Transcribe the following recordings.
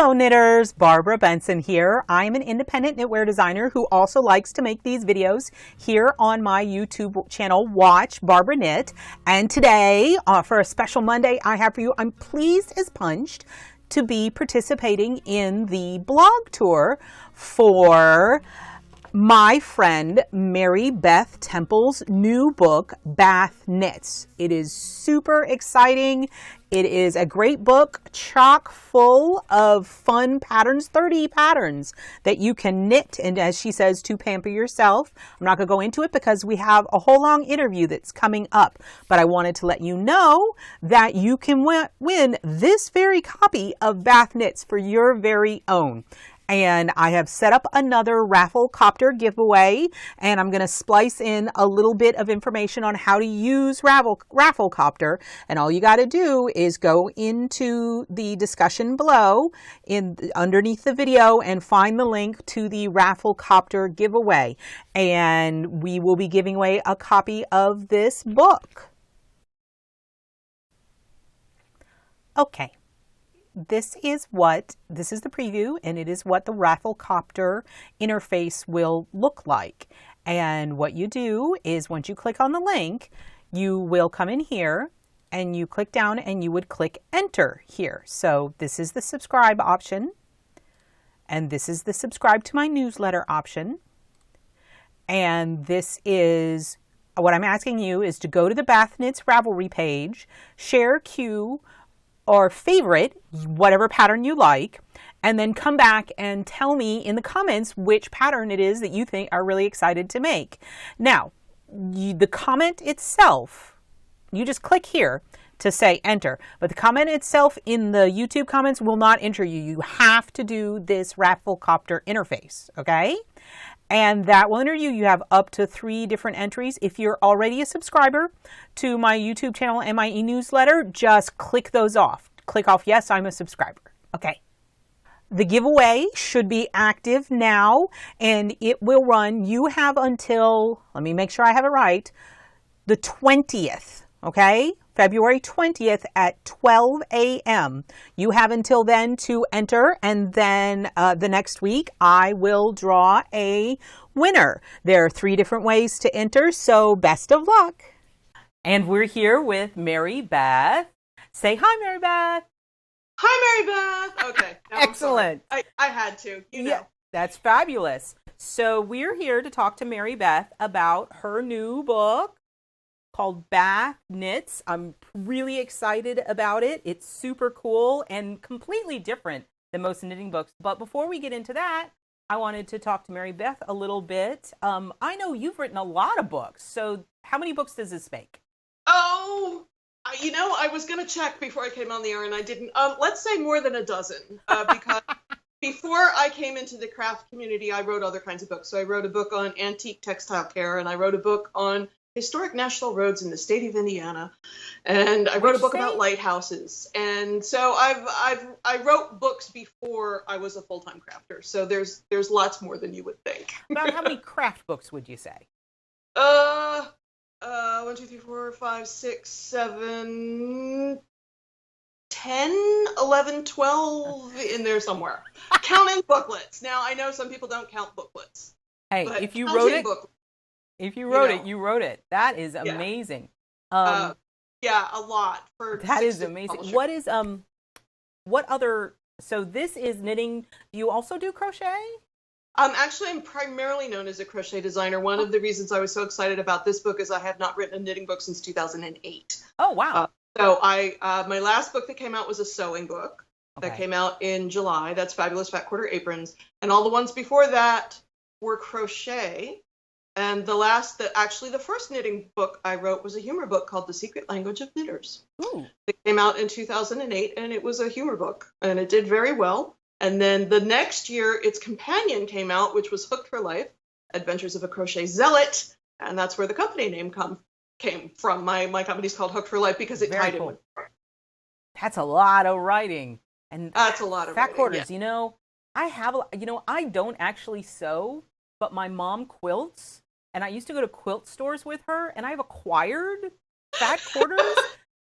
Hello knitters, Barbara Benson here. I'm an independent knitwear designer who also likes to make these videos here on my YouTube channel, Watch Barbara Knit. And today, for a special Monday I have for you, I'm pleased as punched to be participating in the blog tour for my friend Mary Beth Temple's new book, Beth Knits. It is super exciting. It is a great book, chock full of fun patterns, 30 patterns that you can knit, and as she says, to pamper yourself. I'm not going to go into it because we have a whole long interview that's coming up, but I wanted to let you know that you can win this very copy of Beth Knits for your very own. And I have set up another Rafflecopter giveaway, and I'm going to splice in a little bit of information on how to use Rafflecopter. And all you got to do is go into the discussion below underneath the video and find the link to the Rafflecopter giveaway. And we will be giving away a copy of this book. Okay. This is the preview, and it is what the Rafflecopter interface will look like. And what you do is once you click on the link, you will come in here and you click down and you would click enter here. So this is the subscribe option, and this is the subscribe to my newsletter option. And this is what I'm asking you is to go to the Beth Knits Ravelry page, share queue, or favorite whatever pattern you like, and then come back and tell me in the comments which pattern it is that you think are really excited to make. Now, the comment itself, you just click here to say enter, but the comment itself in the YouTube comments will not enter you. You have to do this Rafflecopter interface, okay? And that will enter you. You have up to 3 different entries. If you're already a subscriber to my YouTube channel and my e-newsletter, just click those off. Click off, yes, I'm a subscriber. Okay. The giveaway should be active now, and it will run. You have until, let me make sure I have it right, the 20th, okay? February 20th at 12 a.m. You have until then to enter, and then the next week I will draw a winner. There are 3 different ways to enter, so best of luck. And we're here with Mary Beth. Say hi, Mary Beth. Hi, Mary Beth. Okay. Excellent. I had to, you know. Yeah, that's fabulous. So we're here to talk to Mary Beth about her new book called Beth Knits. I'm really excited about it. It's super cool and completely different than most knitting books. But before we get into that, I wanted to talk to Mary Beth a little bit. I know you've written a lot of books. So how many books does this make? Oh, you know, I was going to check before I came on the air and I didn't. Let's say more than a dozen because before I came into the craft community, I wrote other kinds of books. So I wrote a book on antique textile care, and I wrote a book on historic national roads in the state of Indiana, and I wrote a book about lighthouses. And so I wrote books before I was a full-time crafter. So there's lots more than you would think. About how many craft books would you say? 1, 2, 3, 4, 5, 6, 7, 10, 11, 12 in there somewhere. Counting booklets. Now I know some people don't count booklets. Hey, if you wrote it. If you wrote it, you wrote it. That is amazing. Yeah, a lot. That is amazing. What is what other? So this is knitting. Do you also do crochet? Actually, I'm primarily known as a crochet designer. One of the reasons I was so excited about this book is I have not written a knitting book since 2008. Oh wow! So my last book that came out was a sewing book that came out in July. That's Fabulous Fat Quarter Aprons, and all the ones before that were crochet. And the first knitting book I wrote was a humor book called The Secret Language of Knitters. Ooh. It came out in 2008, and it was a humor book, and it did very well. And then the next year, its companion came out, which was Hooked for Life, Adventures of a Crochet Zealot, and that's where the company name came from. My company's called Hooked for Life because it tied in with it. That's a lot of writing. And that's a lot of fat writing, quarters, yeah. You know, I don't actually sew, but my mom quilts. And I used to go to quilt stores with her, and I've acquired fat quarters.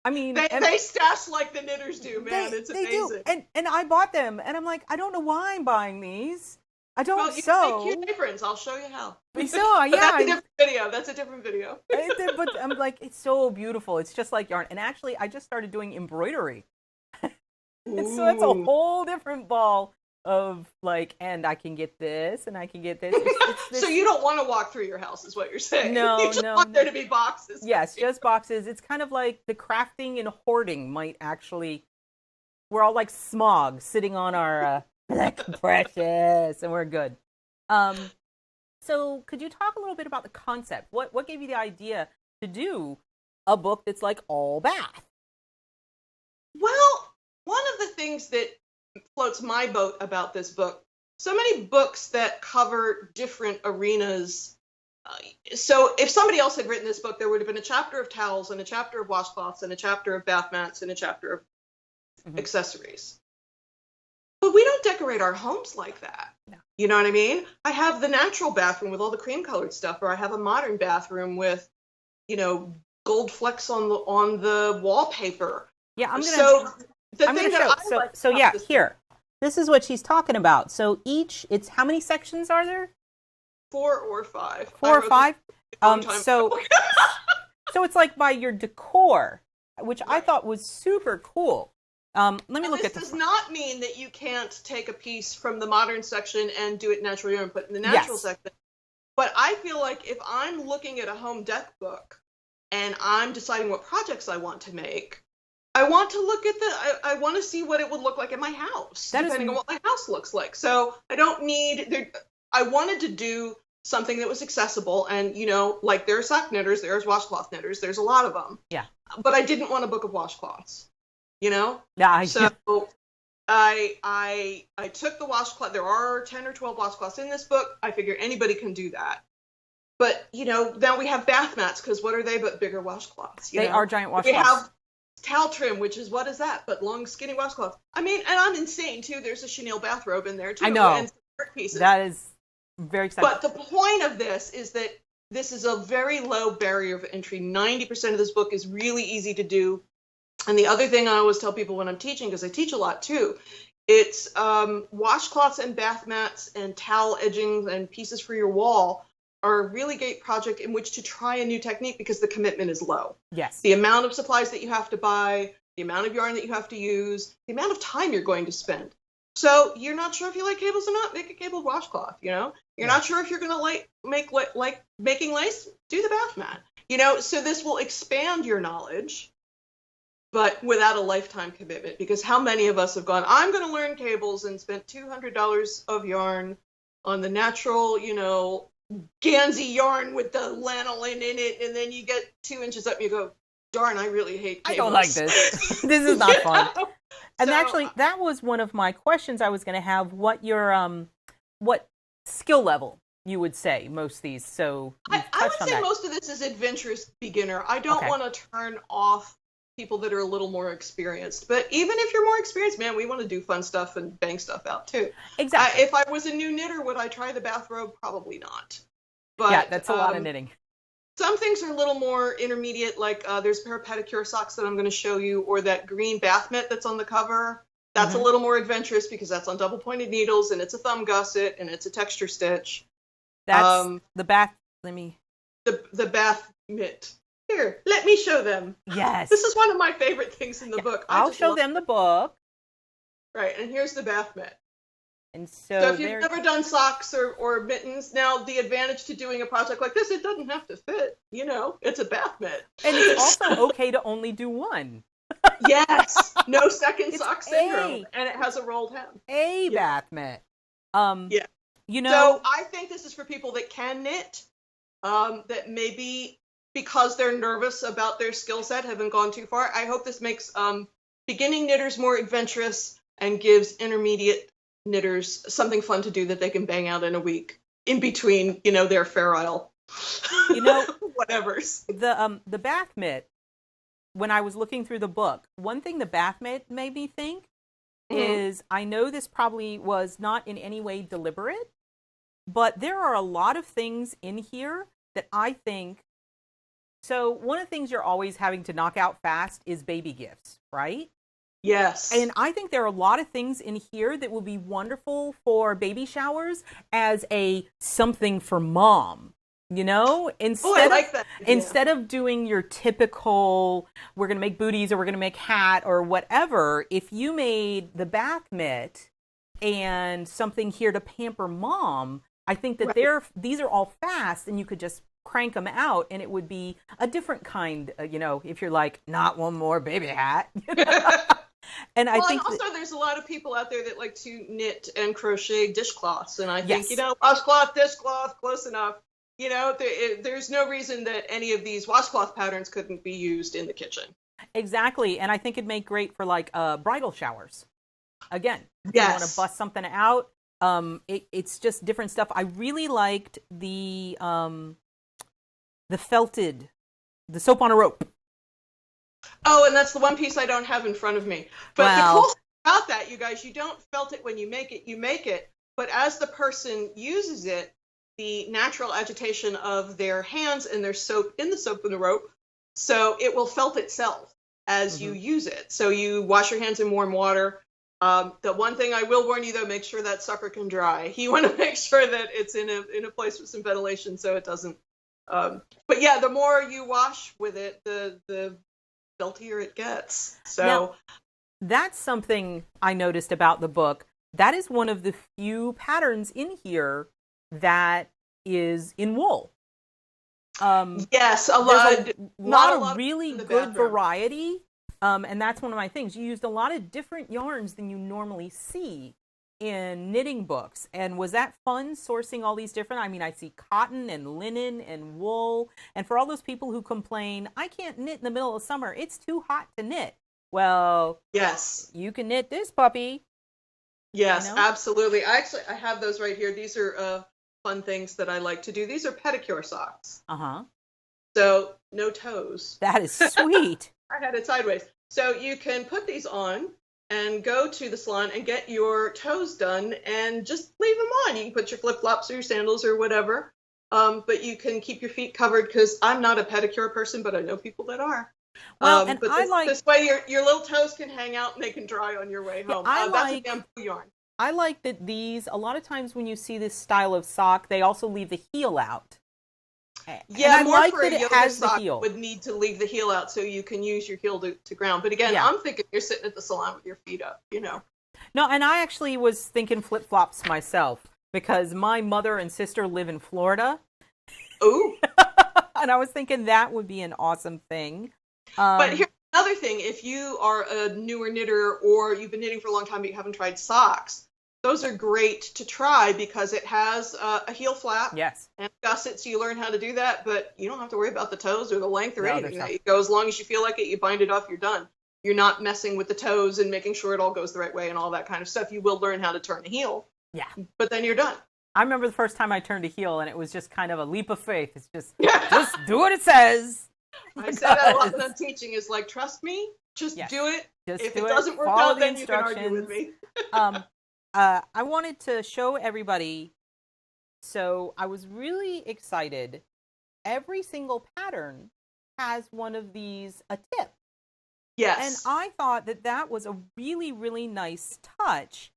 I mean, they stash like the knitters do, man. It's they amazing. do. And I bought them, and I'm like, I don't know why I'm buying these. I don't Well, you sew. make cute aprons. I'll show you how. We sew, But yeah. that's a different video. That's a different video. But I'm like, it's so beautiful. It's just like yarn. And actually, I just started doing embroidery. And so that's a whole different ball of like, and I can get this, and I can get this. It's So you don't want to walk through your house, is what you're saying? No, you just want there to be boxes. Yes, just boxes. It's kind of like the crafting and hoarding might actually. We're all like smog sitting on our like precious, and we're good. So could you talk a little bit about the concept? What gave you the idea to do a book that's like all bath? Well, one of the things that floats my boat about this book, so many books that cover different arenas. So if somebody else had written this book, there would have been a chapter of towels and a chapter of washcloths and a chapter of bath mats and a chapter of accessories. But we don't decorate our homes like that. No. You know what I mean? I have the natural bathroom with all the cream colored stuff, or I have a modern bathroom with, gold flecks on the wallpaper. Yeah, I'm gonna. So the I'm thing gonna that show. I like So yeah, this here. This is what she's talking about. So it's how many sections are there? 4 or 5. 4 or 5. So so it's like by your decor, which I thought was super cool. Let me look at this. This does not mean that you can't take a piece from the modern section and do it natural yarn and put it in the natural section. But I feel like if I'm looking at a home deck book and I'm deciding what projects I want to make, I want to look at I want to see what it would look like in my house, depending on what my house looks like. So I wanted to do something that was accessible, and like there are sock knitters, there's washcloth knitters, there's a lot of them. Yeah. But I didn't want a book of washcloths. Yeah. So I took the washcloth. There are 10 or 12 washcloths in this book. I figure anybody can do that. But now we have bath mats, because what are they but bigger washcloths? They are giant washcloths. We have towel trim, which is, what is that? But long, skinny washcloths. I mean, and I'm insane too. There's a chenille bathrobe in there too. I know. And some pieces. That is very exciting. But the point of this is that this is a very low barrier of entry. 90% of this book is really easy to do. And the other thing I always tell people when I'm teaching, because I teach a lot too, it's washcloths and bath mats and towel edgings and pieces for your wall are a really great project in which to try a new technique, because the commitment is low. Yes. The amount of supplies that you have to buy, the amount of yarn that you have to use, the amount of time you're going to spend. So you're not sure if you like cables or not, make a cabled washcloth, You're not sure if you're going to make making lace, do the bath mat. So this will expand your knowledge, but without a lifetime commitment, because how many of us have gone, I'm going to learn cables, and spent $200 of yarn on the natural, Gansey yarn with the lanolin in it, and then you get 2 inches up and you go, darn, I really hate cables. I don't like this. This is not fun. And actually, that was one of my questions I was going to have. What your what skill level you would say most of these? So I would say most of this is adventurous beginner. I don't want to turn off people that are a little more experienced. But even if you're more experienced, man, we want to do fun stuff and bang stuff out too. Exactly. If I was a new knitter, would I try the bathrobe? Probably not. But yeah, that's a lot of knitting. Some things are a little more intermediate, like there's a pair of pedicure socks that I'm going to show you, or that green bath mitt that's on the cover. That's a little more adventurous, because that's on double pointed needles, and it's a thumb gusset, and it's a texture stitch. That's the bath. The bath mitt. Here, let me show them. Yes. This is one of my favorite things in the book. I'll show them the book. Right, and here's the bath mitt. And so if you've never done socks or mittens, now the advantage to doing a project like this, it doesn't have to fit. It's a bath mitt. And it's also okay to only do one. Yes, no second sock syndrome, and it has a rolled hem. Bath mitt. Yeah. So I think this is for people that can knit, that maybe because they're nervous about their skill set haven't gone too far. I hope this makes beginning knitters more adventurous and gives intermediate knitters something fun to do that they can bang out in a week in between, their Fair Isle, whatevers. The bath mitt, when I was looking through the book, one thing the bath mitt made me think is, I know this probably was not in any way deliberate, but there are a lot of things in here that I think So one of the things you're always having to knock out fast is baby gifts, right? Yes. And I think there are a lot of things in here that will be wonderful for baby showers as a something for mom. You know, I like that idea. Instead of doing your typical, we're going to make booties or we're going to make hat or whatever, if you made the bath mitt and something here to pamper mom, I think that these are all fast and you could just crank them out and it would be a different kind, you know, if you're like, not one more baby hat. And I think also there's a lot of people out there that like to knit and crochet dishcloths. And I think, you know, washcloth, dishcloth, close enough. You know, there's no reason that any of these washcloth patterns couldn't be used in the kitchen. Exactly. And I think it'd make great for like bridal showers. Again, if yes. you want to bust something out. It's just different stuff. I really liked the felted, the soap on a rope. Oh, and that's the one piece I don't have in front of me. But the cool thing about that, you guys, you don't felt it when you make it. But as the person uses it, the natural agitation of their hands and their soap in the soap and the rope, so it will felt itself as you use it. So you wash your hands in warm water. The one thing I will warn you, though, make sure that sucker can dry. You want to make sure that it's in a place with some ventilation so it doesn't. But yeah, the more you wash with it, the feltier it gets. So now, that's something I noticed about the book. That is one of the few patterns in here that is in wool. Yes, a lot of really good variety. And that's one of my things. You used a lot of different yarns than you normally see in knitting books. And was that fun sourcing all these different? I mean, I see cotton and linen and wool. And for all those people who complain, I can't knit in the middle of summer, it's too hot to knit. Well, yes, you can knit this puppy. Yes, you know? Absolutely. I have those right here. These are fun things that I like to do. These are pedicure socks. Uh-huh. So no toes. That is sweet. I had it sideways. So you can put these on and go to the salon and get your toes done and just leave them on. You can put your flip-flops or your sandals or whatever. But you can keep your feet covered because I'm not a pedicure person, but I know people that are. Well, and but this way your little toes can hang out and they can dry on your way home. That's a bamboo yarn. I like that these, a lot of times when you see this style of sock, they also leave the heel out. Yeah, and more I like for that a yoga it has sock the heel. would need to leave the heel out so you can use your heel to ground. But again, I'm thinking you're sitting at the salon with your feet up, you know. No, and I actually was thinking flip-flops myself because my mother and sister live in Florida. Ooh. And I was thinking that would be an awesome thing. But here's another thing. If you are a newer knitter or you've been knitting for a long time but you haven't tried socks, those are great to try because it has a heel flap. Yes. And gusset, so you learn how to do that, but you don't have to worry about the toes or the length or anything. You go as long as you feel like it, you bind it off, you're done. You're not messing with the toes and making sure it all goes the right way and all that kind of stuff. You will learn how to turn a heel. Yeah. But then you're done. I remember the first time I turned a heel and it was just kind of a leap of faith. It's just do what it says. I say that a lot when I'm teaching is like, trust me, just do it. If it doesn't work out, then you can argue with me. I wanted to show everybody, so I was really excited. Every single pattern has one of these, a tip. Yes. And I thought that was a really, really nice touch,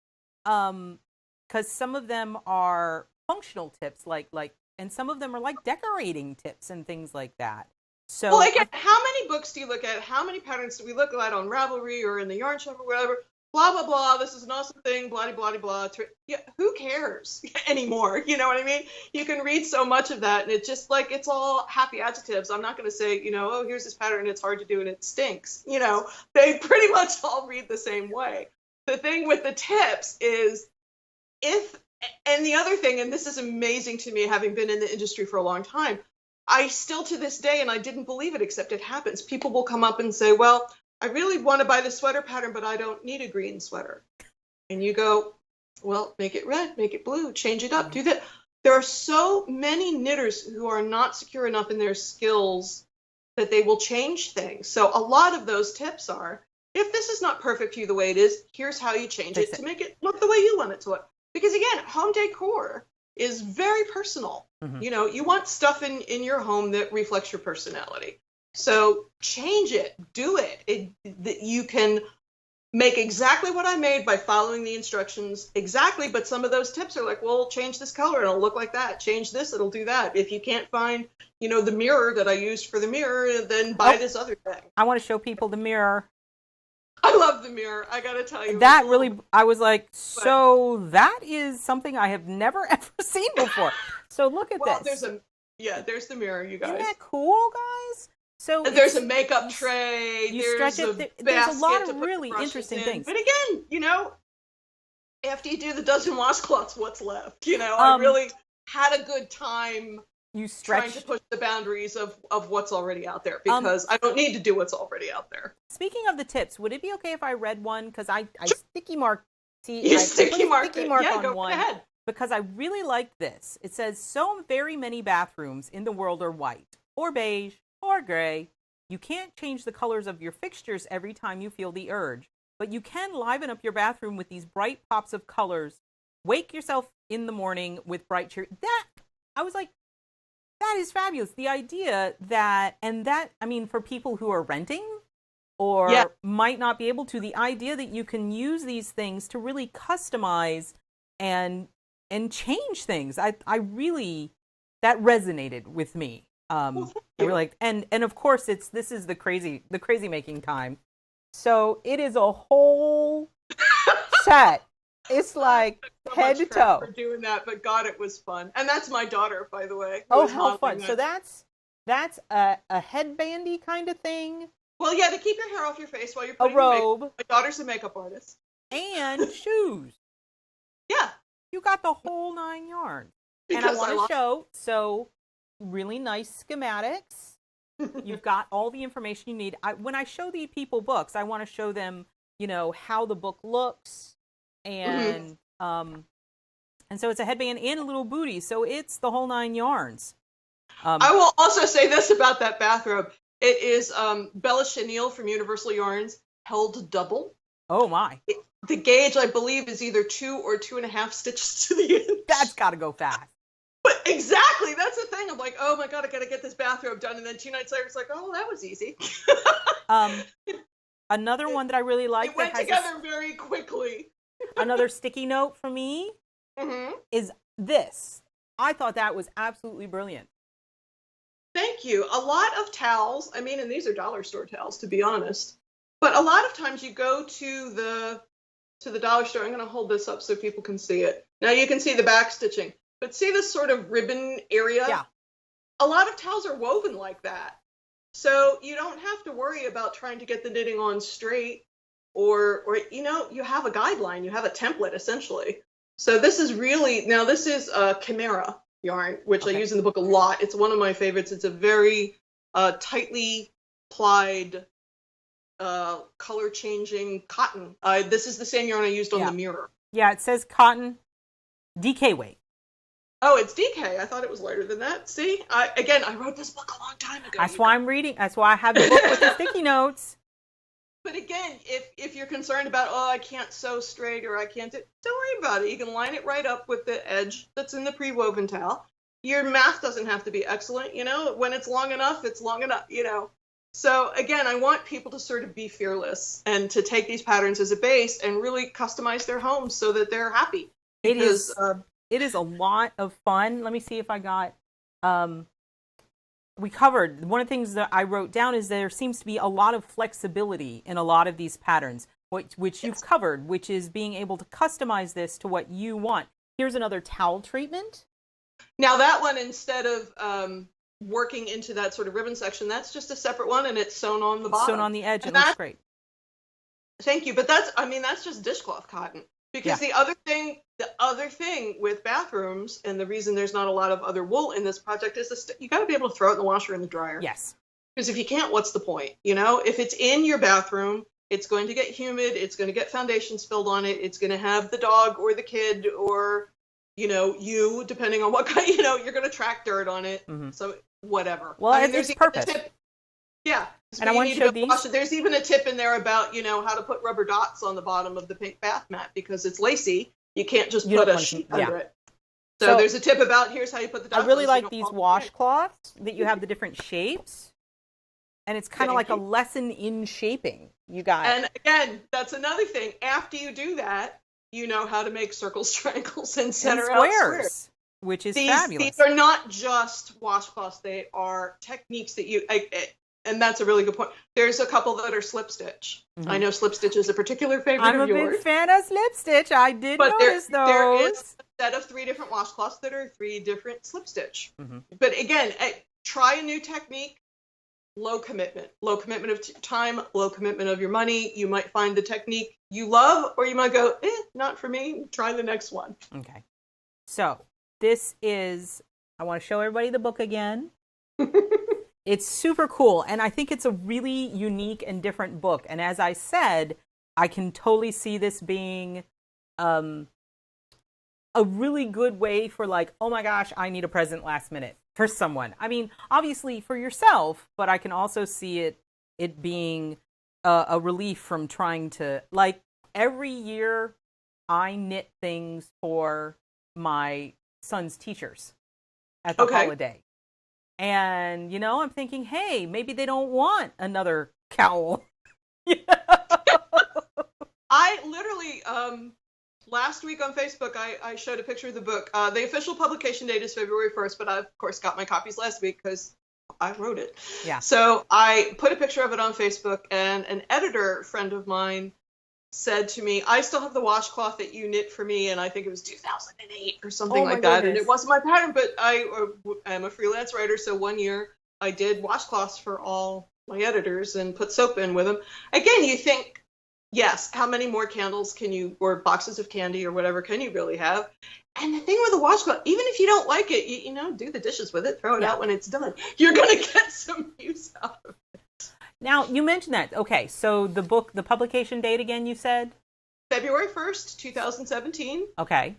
because some of them are functional tips, and some of them are like decorating tips and things like that. So, well, again, how many books do you look at? How many patterns do we look at on Ravelry or in the yarn shop or whatever? Blah, blah, blah, this is an awesome thing, blah, blah, blah, blah. Yeah, who cares anymore? You know what I mean? You can read so much of that, and it's just like, it's all happy adjectives. I'm not going to say, oh, here's this pattern, it's hard to do, and it stinks. They pretty much all read the same way. The thing with the tips is and the other thing, and this is amazing to me, having been in the industry for a long time, I still to this day, and I didn't believe it, except it happens, people will come up and say, well, I really want to buy the sweater pattern, but I don't need a green sweater. And you go, well, make it red, make it blue, change it up, do that. There are so many knitters who are not secure enough in their skills that they will change things. So a lot of those tips are, if this is not perfect for you the way it is, here's how you change it to make it look the way you want it to look. Because again, home decor is very personal. Mm-hmm. You know, you want stuff in your home that reflects your personality. So change it, do it. You can make exactly what I made by following the instructions exactly, but some of those tips are like, well, change this color and it'll look like that. Change this, it'll do that. If you can't find, you know, the mirror that I used for the mirror, then buy this other thing. I want to show people the mirror. I love the mirror. I gotta tell you. That really, I was like, so that is something I have never ever seen before. So look at this. There's the mirror, you guys. Isn't that cool, guys? So there's a makeup tray. You there's stretch it. There's a lot of really interesting things. But again, you know, after you do the dozen washcloths, what's left? You know, I really had a good time. Trying to push the boundaries of what's already out there, because I don't need to do what's already out there. Speaking of the tips, would it be okay if I read one? Because I sticky marked. Sticky mark on go one ahead. Because I really like this. It says, so very many bathrooms in the world are white or beige or gray. You can't change the colors of your fixtures every time you feel the urge, but you can liven up your bathroom with these bright pops of colors. Wake yourself in the morning with bright cheer. I was like, that is fabulous. The idea that, I mean, for people who are renting or might not be able to, the idea that you can use these things to really customize and change things. I really, that resonated with me. We're like, and of course this is the crazy making time. So it is a whole set. It's like so head to toe. For doing that, but God, it was fun. And that's my daughter, by the way. Oh, how fun! That. So that's a headbandy kind of thing. Well, yeah, to keep your hair off your face while you're putting a robe. My daughter's a makeup artist. And shoes. Yeah, you got the whole 9 yards. Because and I want to show really nice schematics. You've got all the information you need. When I show the people books, I want to show them, you know, how the book looks. And and so it's a headband and a little booty, so it's the whole 9 yards. I will also say this about that bathrobe: it is Bella Chenille from Universal Yarns held double. Oh my! The gauge, I believe, is either 2 or 2.5 stitches to the inch. That's got to go fast. But exactly, that's the thing. I'm like, oh my God, I gotta get this bathrobe done, and then 2 nights later, it's like, oh, that was easy. Another one that I really like. It went together very quickly. Another sticky note for me is this. I thought that was absolutely brilliant. Thank you. A lot of towels, I mean, and these are dollar store towels, to be honest, but a lot of times you go to the dollar store. I'm going to hold this up so people can see it. Now you can see the back stitching, but see this sort of ribbon area? Yeah. A lot of towels are woven like that. So you don't have to worry about trying to get the knitting on straight. Or you know, you have a guideline, you have a template essentially. So this is Chimera yarn, which I use in the book a lot. It's one of my favorites. It's a very tightly plied, color changing cotton. This is the same yarn I used on the mirror. Yeah, it says cotton, DK weight. Oh, it's DK. I thought it was lighter than that. See, I wrote this book a long time ago. That's why I'm reading. That's why I have the book with the sticky notes. But again, if you're concerned about, I can't sew straight or I can't don't worry about it. You can line it right up with the edge that's in the pre-woven towel. Your math doesn't have to be excellent, you know. When it's long enough, you know. So again, I want people to sort of be fearless and to take these patterns as a base and really customize their homes so that they're happy. It is a lot of fun. Let me see if I got we covered, one of the things that I wrote down is there seems to be a lot of flexibility in a lot of these patterns, which you've covered, which is being able to customize this to what you want. Here's another towel treatment. Now that one, instead of working into that sort of ribbon section, that's just a separate one, and it's sewn on the bottom. Sewn on the edge, and it looks great. Thank you, but that's just dishcloth cotton. Because the other thing with bathrooms, and the reason there's not a lot of other wool in this project, is you got to be able to throw it in the washer and the dryer. Yes. Because if you can't, what's the point? You know, if it's in your bathroom, it's going to get humid. It's going to get foundation spilled on it. It's going to have the dog or the kid or, you know, you, depending on what kind, you know, you're going to track dirt on it. Mm-hmm. So whatever. Well, I mean, there's purpose. Yeah. And I want to show these. There's even a tip in there about, you know, how to put rubber dots on the bottom of the pink bath mat because it's lacy. You can't just put a sheet under it. So there's a tip about here's how you put the dot. I really so you like don't these fall washcloths that you have the different shapes. And it's kind of Thank like a you. lesson in shaping. You got And again, that's another thing. After you do that, you know how to make circles, triangles, and and center out squares. squares, which is These fabulous. are not just washcloths; they are techniques that and that's a really good point. There's a couple that are slip stitch. I know slip stitch is a particular favorite I'm of a yours. big fan of slip stitch. I did But notice there is those. a set of 3 different washcloths that are 3 different slip stitch. But again, try a new technique. Low commitment of time, low commitment of your money. You might find the technique you love, or you might go, not for me. Try the next one. Okay. So this is, I want to show everybody the book again. It's super cool. And I think it's a really unique and different book. And as I said, I can totally see this being a really good way for like, oh my gosh, I need a present last minute for someone. I mean, obviously for yourself, but I can also see it being a relief from trying to, like, every year I knit things for my son's teachers at the holiday. And, I'm thinking, hey, maybe they don't want another cowl. I literally, last week on Facebook, I showed a picture of the book. The official publication date is February 1st, but I, of course, got my copies last week because I wrote it. Yeah. So I put a picture of it on Facebook, and an editor friend of mine said to me, I still have the washcloth that you knit for me, and I think it was 2008 or something like that. And it wasn't my pattern, but I am a freelance writer, so one year I did washcloths for all my editors and put soap in with them. Again, you think, yes, how many more candles can you, or boxes of candy or whatever, can you really have? And the thing with the washcloth, even if you don't like it, you do the dishes with it, throw it out when it's done. You're going to get some use out of it. Now, you mentioned that. Okay, so the book, the publication date again, you said? February 1st, 2017. Okay.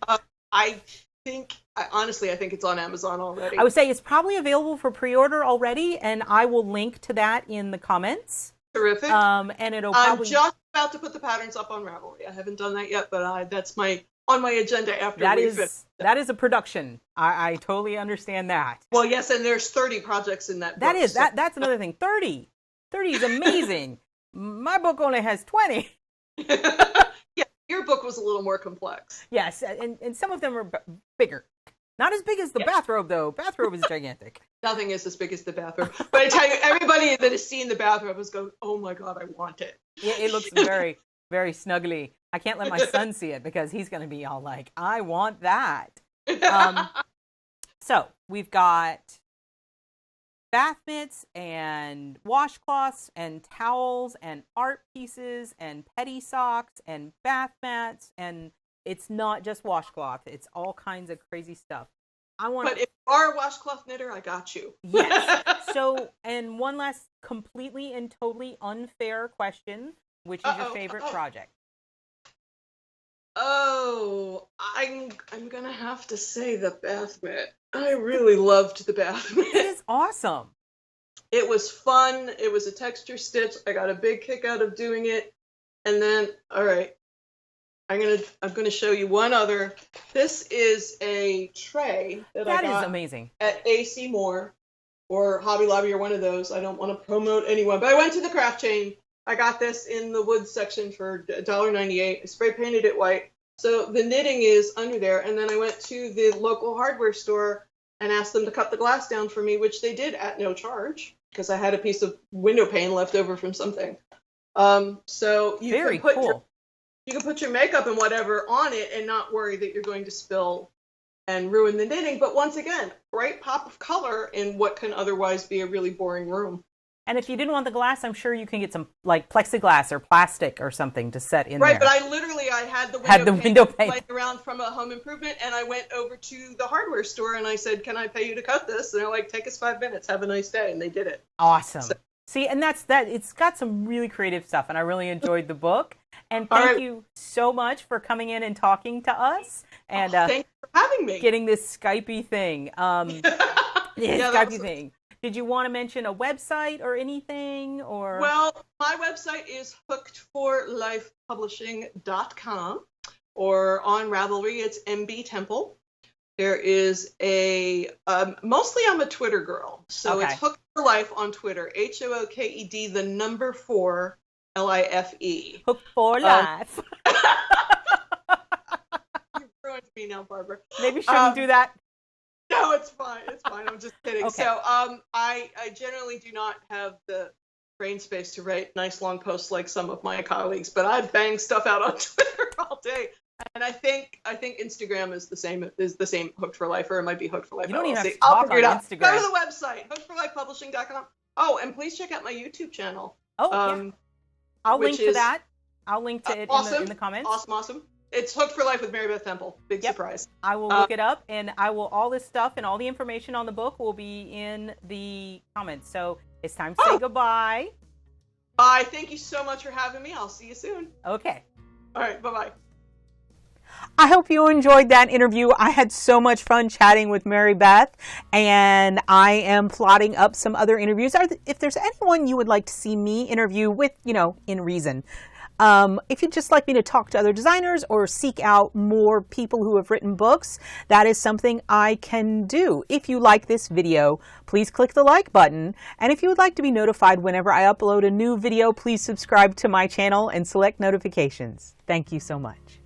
Honestly, I think it's on Amazon already. I would say it's probably available for pre-order already, and I will link to that in the comments. Terrific. And it'll probably... I'm just about to put the patterns up on Ravelry. I haven't done that yet, but that's on my agenda after that is a production. I totally understand that. Well, yes, and there's 30 projects in that book. That's another thing. 30 is amazing. My book only has 20. Yeah, your book was a little more complex. Yes, and some of them are bigger. Not as big as the bathrobe, though. Bathrobe is gigantic. Nothing is as big as the bathrobe. But I tell you, everybody that has seen the bathrobe is going, oh my God, I want it. Yeah, it looks very, very snuggly. I can't let my son see it because he's going to be all like, I want that. So we've got bath mitts and washcloths and towels and art pieces and petty socks and bath mats, and it's not just washcloth, it's all kinds of crazy stuff. But if you are a washcloth knitter, I got you. Yes. So, and one last completely and totally unfair question, which is your favorite project? Oh, I'm gonna have to say the bath mitt. I really loved the bath mitt. It is awesome. It was fun. It was a texture stitch. I got a big kick out of doing it. And then, all right, I'm gonna show you one other. This is a tray that I got is amazing at AC Moore or Hobby Lobby or one of those. I don't want to promote anyone, but I went to the craft chain. I got this in the wood section for $1.98. I spray painted it white. So the knitting is under there. And then I went to the local hardware store and asked them to cut the glass down for me, which they did at no charge because I had a piece of window pane left over from something. So you can put your makeup and whatever on it and not worry that you're going to spill and ruin the knitting. But once again, bright pop of color in what can otherwise be a really boring room. And if you didn't want the glass, I'm sure you can get some like plexiglass or plastic or something to set in there. Right, but I had the window pane laying around from a home improvement, and I went over to the hardware store and I said, "Can I pay you to cut this?" And they're like, "Take us 5 minutes. Have a nice day." And they did it. Awesome. So, see, and that's that. It's got some really creative stuff, and I really enjoyed the book. And thank you so much for coming in and talking to us. And thanks for having me. Getting this Skypey thing. Skypey thing. Did you want to mention a website or anything? Or well, my website is hookedforlifepublishing.com, or on Ravelry it's MB Temple. There is a, mostly I'm a Twitter girl. So Okay. it's Hooked for Life on Twitter. HOOKED, the number 4, LIFE. Hooked for life. You ruined me now, Barbara. Maybe shouldn't do that. No, it's fine. It's fine. I'm just kidding. Okay. So I generally do not have the brain space to write nice long posts like some of my colleagues, but I bang stuff out on Twitter all day. And I think Instagram is the same Hooked for Life, or it might be Hooked for Life. You don't even have to I'll talk figure it on out. Instagram. Go to the website, hookedforlifepublishing.com. Oh, and please check out my YouTube channel. Oh, yeah. I'll link to that. I'll link to it awesome, in the comments. Awesome. It's Hooked for Life with Mary Beth Temple. Big surprise. I will look it up, and all this stuff and all the information on the book will be in the comments. So it's time to say goodbye. Bye. Thank you so much for having me. I'll see you soon. Okay. All right. Bye-bye. I hope you enjoyed that interview. I had so much fun chatting with Mary Beth, and I am plotting up some other interviews. If there's anyone you would like to see me interview with, in reason, if you'd just like me to talk to other designers or seek out more people who have written books, that is something I can do. If you like this video, please click the like button. And if you would like to be notified whenever I upload a new video, please subscribe to my channel and select notifications. Thank you so much.